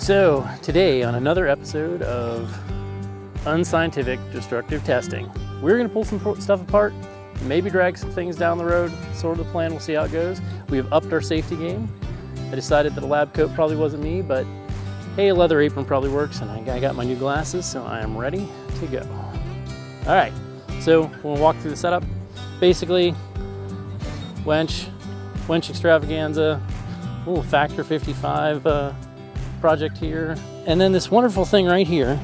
So today on another episode of Unscientific Destructive Testing, we're gonna pull some stuff apart, maybe drag some things down the road, sort of the plan, we'll see how it goes. We have upped our safety game. I decided that a lab coat probably wasn't me, but hey, a leather apron probably works, and I got my new glasses, so I am ready to go. All right, so we'll walk through the setup. Basically, winch extravaganza, little factor 55 project here. And then this wonderful thing right here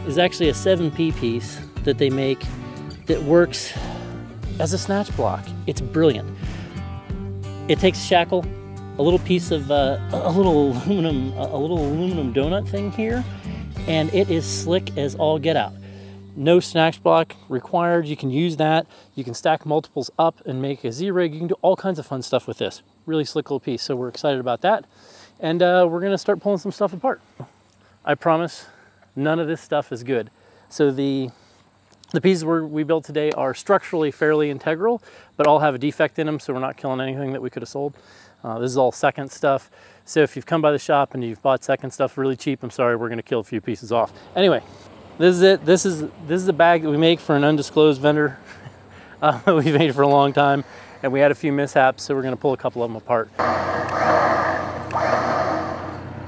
is actually a 7P piece that they make that works as a snatch block. It's brilliant. It takes shackle, a little piece of a little aluminum donut thing here, and it is slick as all get out. No snatch block required. You can use that. You can stack multiples up and make a Z-rig. You can do all kinds of fun stuff with this. Really slick little piece, so we're excited about that. And we're gonna start pulling some stuff apart. I promise none of this stuff is good. So the pieces we built today are structurally fairly integral, but all have a defect in them, so we're not killing anything that we could have sold. This is all second stuff. So if you've come by the shop and you've bought second stuff really cheap, I'm sorry, we're gonna kill a few pieces off. Anyway, this is it. This is the bag that we make for an undisclosed vendor. We've made it for a long time, and we had a few mishaps, so we're gonna pull a couple of them apart.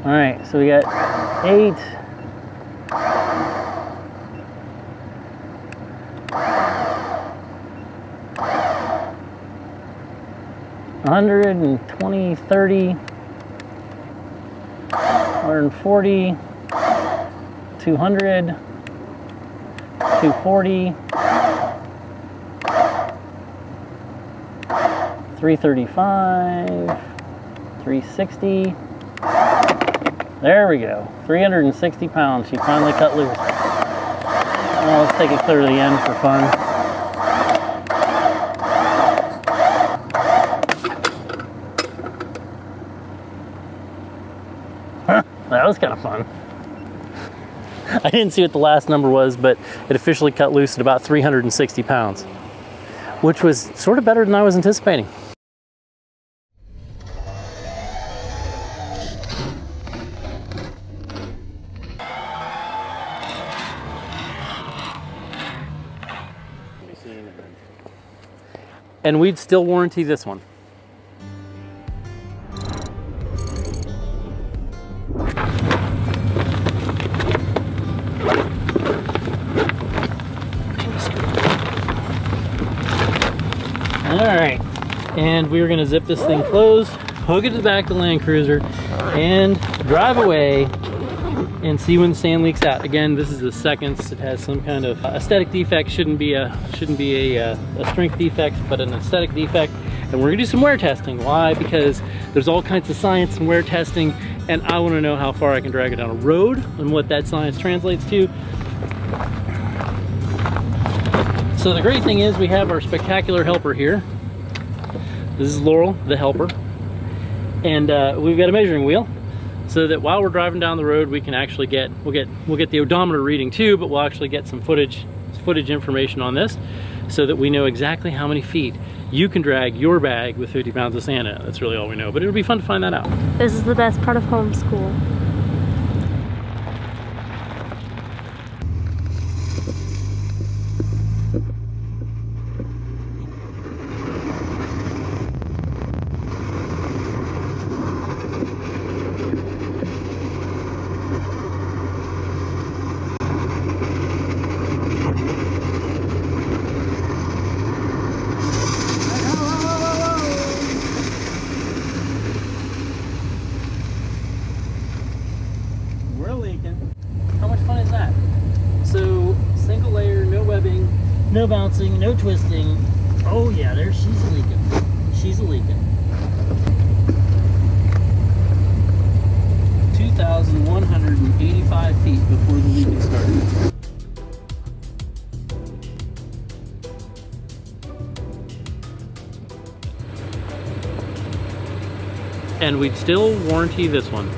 All right, so we got 8. $120, $30, $140, $200, $240, $335, $360. There we go. 360 pounds. She finally cut loose. Well, let's take it clear to the end for fun. That was kind of fun. I didn't see what the last number was, but it officially cut loose at about 360 pounds, which was sort of better than I was anticipating. And we'd still warranty this one. All right, and we were gonna zip this thing closed, hook it to the back of the Land Cruiser, and drive away and see when the sand leaks out. Again, this is the seconds. It has some kind of aesthetic defect. Shouldn't be a strength defect, but an aesthetic defect. And we're gonna do some wear testing. Why? Because there's all kinds of science in wear testing, and I want to know how far I can drag it down a road and what that science translates to. So the great thing is we have our spectacular helper here. This is Laurel, the helper, and we've got a measuring wheel, so that while we're driving down the road, we can actually we'll get the odometer reading too, but we'll actually get some footage information on this, so that we know exactly how many feet you can drag your bag with 50 pounds of sand in it. That's really all we know, but it'll be fun to find that out. This is the best part of homeschool. How much fun is that? So, single layer, no webbing, no bouncing, no twisting. Oh yeah, there she's leaking. She's leaking. 2,185 feet before the leaking started. And we'd still warranty this one.